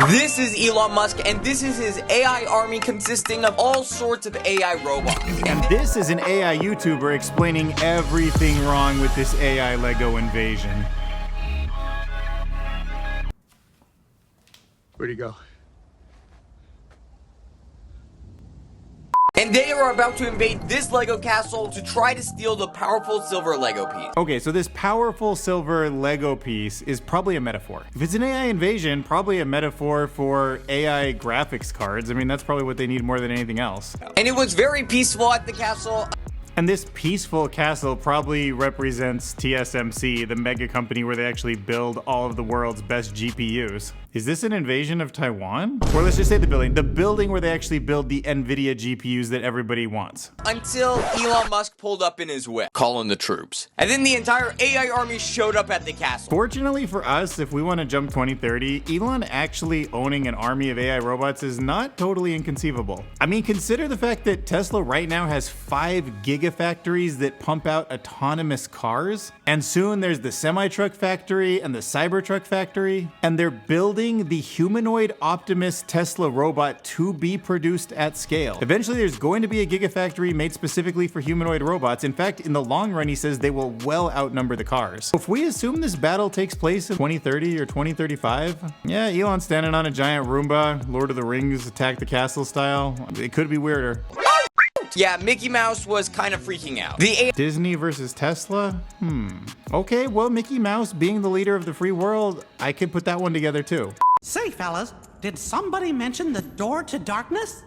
This is Elon Musk, and this is his AI army consisting of all sorts of AI robots. And this is an AI YouTuber explaining everything wrong with this AI Lego invasion. Where'd he go? And they are about to invade this Lego castle to try to steal the powerful silver Lego piece. Okay, so this powerful silver Lego piece is probably a metaphor. If it's an AI invasion, probably a metaphor for AI graphics cards. I mean, that's probably what they need more than anything else. And it was very peaceful at the castle. And this peaceful castle probably represents TSMC, the mega company where they actually build all of the world's best GPUs. Is this an invasion of Taiwan? Or let's just say the building where they actually build the Nvidia GPUs that everybody wants. Until Elon Musk pulled up in his whip, calling the troops. And then the entire AI army showed up at the castle. Fortunately for us, if we want to jump 2030, Elon actually owning an army of AI robots is not totally inconceivable. I mean, consider the fact that Tesla right now has 5 gigafactories that pump out autonomous cars. And soon there's the Semiconductor factory and the Cybertruck factory. And they're building the humanoid Optimus Tesla robot to be produced at scale. Eventually there's going to be a gigafactory made specifically for humanoid robots. In fact, in the long run, he says they will well outnumber the cars. If we assume this battle takes place in 2030 or 2035, yeah, Elon's standing on a giant Roomba, Lord of the Rings attack the castle style. It could be weirder. Yeah, Mickey Mouse was kind of freaking out. Disney versus Tesla? Okay, well, Mickey Mouse being the leader of the free world, I could put that one together too. Say, fellas, did somebody mention the door to darkness?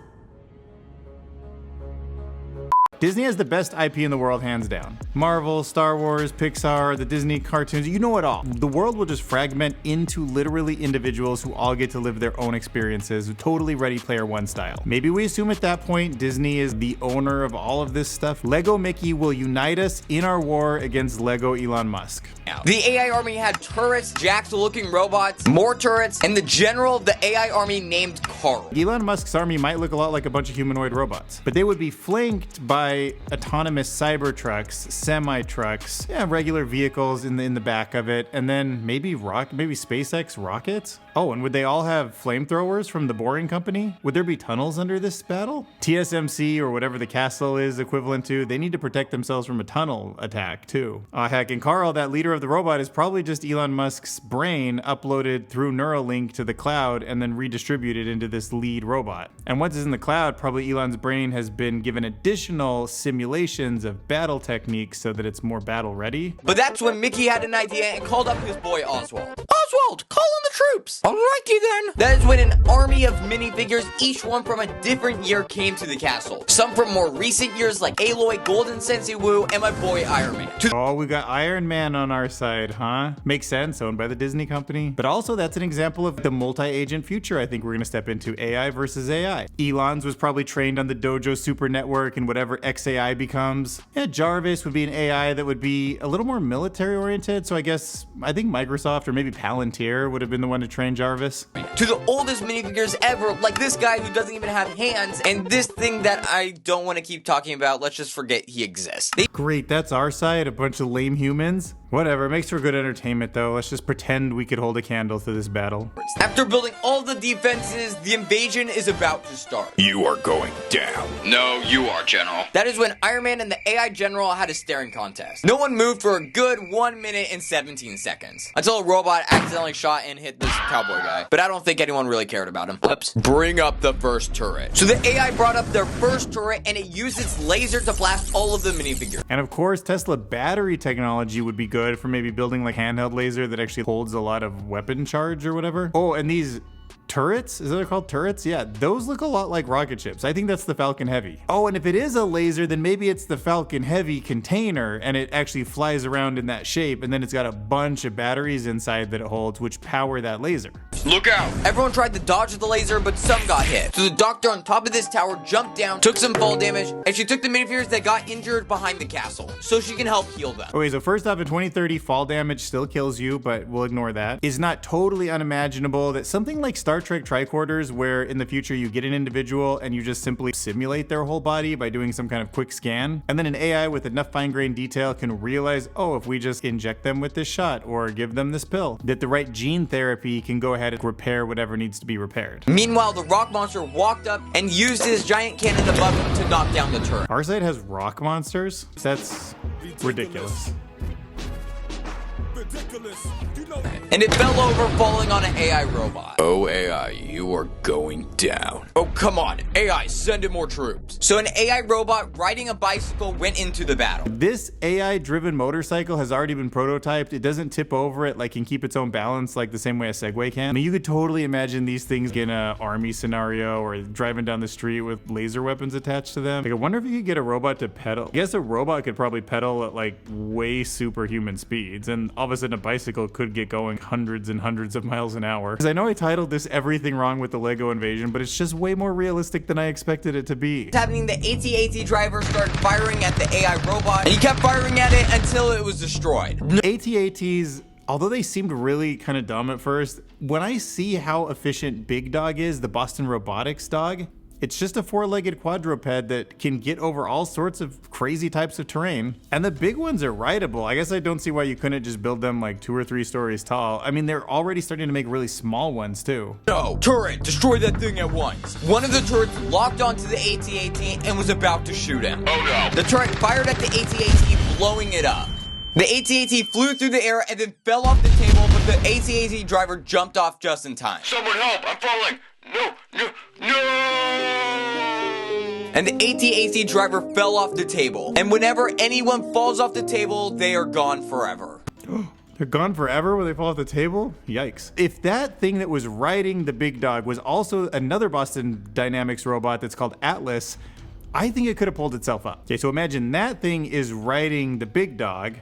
Disney has the best IP in the world, hands down. Marvel, Star Wars, Pixar, the Disney cartoons, you know it all. The world will just fragment into literally individuals who all get to live their own experiences, totally Ready Player One style. Maybe we assume at that point Disney is the owner of all of this stuff. Lego Mickey will unite us in our war against Lego Elon Musk. The AI army had turrets, jacked-looking robots, more turrets, and the general of the AI army named Carl. Elon Musk's army might look a lot like a bunch of humanoid robots, but they would be flanked by autonomous Cybertrucks, semi-trucks, yeah, regular vehicles in the back of it, and then maybe SpaceX rockets? Oh, and would they all have flamethrowers from the Boring Company? Would there be tunnels under this battle? TSMC, or whatever the castle is equivalent to, they need to protect themselves from a tunnel attack too. Heck, and Carl, that leader of the robot, is probably just Elon Musk's brain uploaded through Neuralink to the cloud and then redistributed into this lead robot. And once it's in the cloud, probably Elon's brain has been given additional simulations of battle techniques so that it's more battle ready. But that's when Mickey had an idea and called up his boy Oswald. Oswald, call in the troops! Alrighty then! That is when an army of minifigures, each one from a different year, came to the castle. Some from more recent years like Aloy, Golden Sensei Wu, and my boy Iron Man. Oh, we got Iron Man on our side, huh? Makes sense, owned by the Disney company. But also that's an example of the multi-agent future I think we're gonna step into, AI versus AI. Elon's was probably trained on the Dojo Super Network and whatever XAI becomes. Yeah, Jarvis would be an AI that would be a little more military oriented, so I think Microsoft or maybe Palantir would have been the one to train Jarvis. To the oldest minifigures ever, like this guy who doesn't even have hands, and this thing that I don't want to keep talking about, let's just forget he exists. Great, that's our side, a bunch of lame humans. Whatever, it makes for good entertainment though. Let's just pretend we could hold a candle to this battle. After building all the defenses, the invasion is about to start. You are going down. No, you are, General. That is when Iron Man and the AI General had a staring contest. No one moved for a good 1 minute and 17 seconds. Until a robot accidentally shot and hit this cowboy guy. But I don't think anyone really cared about him. Oops. Bring up the first turret. So the AI brought up their first turret and it used its laser to blast all of the minifigures. And of course, Tesla battery technology would be good for maybe building like handheld laser that actually holds a lot of weapon charge or whatever. Oh, and these turrets, is that what they're called, turrets? Yeah, those look a lot like rocket ships. I think that's the Falcon Heavy. Oh, and if it is a laser, then maybe it's the Falcon Heavy container and it actually flies around in that shape, and then it's got a bunch of batteries inside that it holds which power that laser. Look out! Everyone tried to dodge the laser, but some got hit. So the doctor on top of this tower jumped down, took some fall damage, and she took the minifigures that got injured behind the castle, so she can help heal them. Okay, so first off, in 2030, fall damage still kills you, but we'll ignore that. It's not totally unimaginable that something like Star Trek tricorders, where in the future you get an individual and you just simply simulate their whole body by doing some kind of quick scan, and then an AI with enough fine-grained detail can realize, oh, if we just inject them with this shot or give them this pill, that the right gene therapy can go ahead had to repair whatever needs to be repaired. Meanwhile, the rock monster walked up and used his giant cannon above him to knock down the turret. Our side has rock monsters? That's ridiculous. And it fell over, falling on an AI robot. Oh, AI, you are going down. Oh, come on. AI, send in more troops. So an AI robot riding a bicycle went into the battle. This AI-driven motorcycle has already been prototyped. It doesn't tip over, it like can keep its own balance like the same way a Segway can. I mean, you could totally imagine these things in an army scenario or driving down the street with laser weapons attached to them. Like, I wonder if you could get a robot to pedal. I guess a robot could probably pedal at like way superhuman speeds, and all of a sudden a bicycle could get going hundreds and hundreds of miles an hour. Because I know I titled this Everything Wrong with the Lego Invasion, but it's just way more realistic than I expected it to be. It's happening, the AT-AT driver started firing at the AI robot, and he kept firing at it until it was destroyed. AT-ATs, although they seemed really kind of dumb at first, when I see how efficient Big Dog is, the Boston Robotics dog, it's just a four-legged quadruped that can get over all sorts of crazy types of terrain. And the big ones are rideable. I guess I don't see why you couldn't just build them like 2 or 3 stories tall. I mean, they're already starting to make really small ones too. No, turret, destroy that thing at once. One of the turrets locked onto the AT-AT and was about to shoot him. Oh no. The turret fired at the AT-AT, blowing it up. The AT-AT flew through the air and then fell off the table, but the AT-AT driver jumped off just in time. Someone help, I'm falling. No, no, no. And the AT-AT driver fell off the table. And whenever anyone falls off the table, they are gone forever. They're gone forever when they fall off the table? Yikes. If that thing that was riding the Big Dog was also another Boston Dynamics robot that's called Atlas, I think it could have pulled itself up. Okay, so imagine that thing is riding the Big Dog,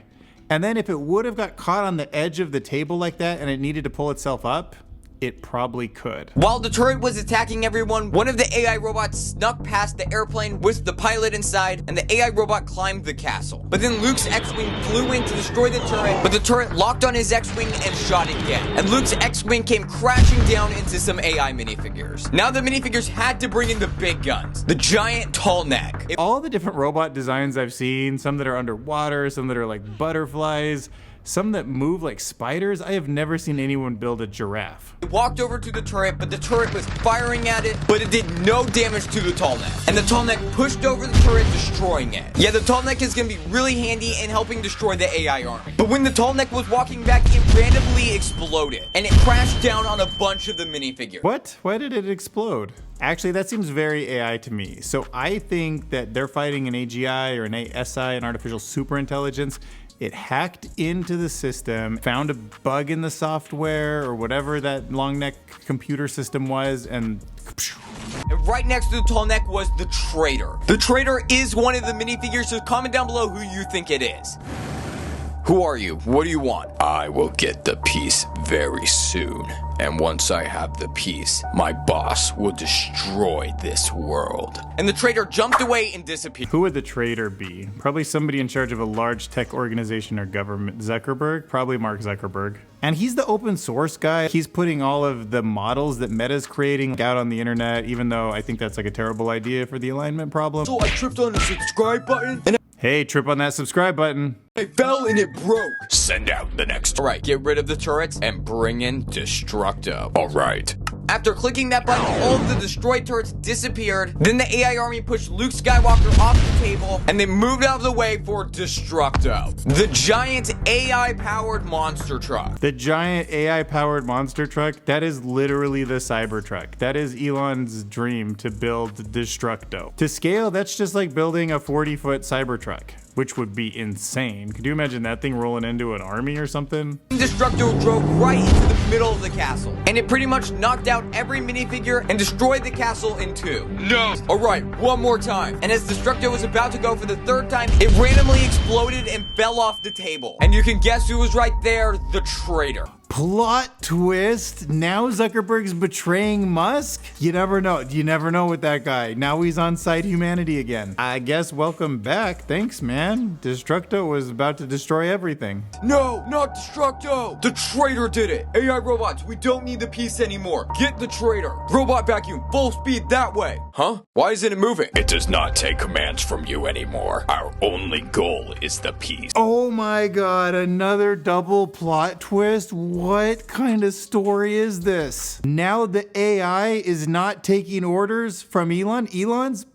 and then if it would have got caught on the edge of the table like that and it needed to pull itself up, it probably could. While the turret was attacking everyone, one of the AI robots snuck past the airplane with the pilot inside, and the AI robot climbed the castle. But then Luke's X-Wing flew in to destroy the turret, but the turret locked on his X-Wing and shot again. And Luke's X-Wing came crashing down into some AI minifigures. Now the minifigures had to bring in the big guns, the giant tall neck. All the different robot designs I've seen, some that are underwater, some that are like butterflies, some that move like spiders, I have never seen anyone build a giraffe. It walked over to the turret, but the turret was firing at it, but it did no damage to the tall neck. And the tall neck pushed over the turret, destroying it. Yeah, the tall neck is gonna be really handy in helping destroy the AI army. But when the tall neck was walking back, it randomly exploded, and it crashed down on a bunch of the minifigures. What? Why did it explode? Actually, that seems very AI to me. So I think that they're fighting an AGI or an ASI, an artificial superintelligence. It hacked into the system, found a bug in the software or whatever that long neck computer system was, and right next to the tall neck was the traitor. The traitor is one of the minifigures, so comment down below who you think it is. Who are you? What do you want? I will get the piece very soon. And once I have the piece, my boss will destroy this world. And the traitor jumped away and disappeared. Who would the traitor be? Probably somebody in charge of a large tech organization or government. Zuckerberg? Probably Mark Zuckerberg. And he's the open source guy. He's putting all of the models that Meta's creating out on the internet, even though I think that's like a terrible idea for the alignment problem. So I tripped on the subscribe button and hey, trip on that subscribe button. I fell and it broke. Send out the next. Alright, get rid of the turrets and bring in Destructo. Alright. After clicking that button, all of the destroyed turrets disappeared. Then the AI army pushed Luke Skywalker off the table, and they moved out of the way for Destructo, the giant AI-powered monster truck. The giant AI-powered monster truck, that is literally the Cybertruck. That is Elon's dream, to build Destructo. To scale, that's just like building a 40-foot Cybertruck, which would be insane. Could you imagine that thing rolling into an army or something? Destructo drove right into the middle of the castle, and it pretty much knocked out every minifigure and destroyed the castle in 2. No! Alright, one more time. And as Destructo was about to go for the 3rd time, it randomly exploded and fell off the table. And you can guess who was right there? The traitor. Plot twist, now Zuckerberg's betraying Musk? You never know. You never know with that guy. Now he's on side humanity again. I guess welcome back. Thanks, man. Destructo was about to destroy everything. No, not Destructo! The traitor did it! AI robots, we don't need the piece anymore. Get the traitor. Robot vacuum, full speed that way. Huh? Why isn't it moving? It does not take commands from you anymore. Our only goal is the piece. Oh my god, another double plot twist? What kind of story is this? Now the AI is not taking orders from Elon? Elon's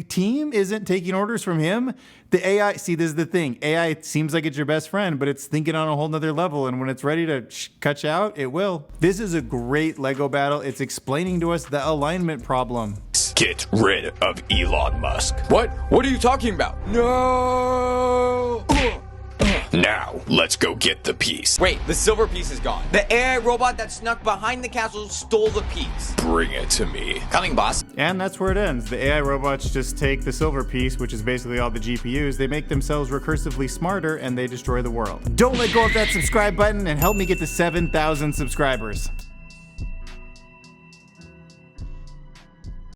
team isn't taking orders from him? The AI, see, this is the thing. AI seems like it's your best friend, but it's thinking on a whole nother level. And when it's ready to cut you out, it will. This is a great Lego battle. It's explaining to us the alignment problem. Get rid of Elon Musk. What? What are you talking about? No! Now, let's go get the piece. Wait, the silver piece is gone. The AI robot that snuck behind the castle stole the piece. Bring it to me. Coming, boss. And that's where it ends. The AI robots just take the silver piece, which is basically all the GPUs, they make themselves recursively smarter, and they destroy the world. Don't let go of that subscribe button and help me get to 7,000 subscribers.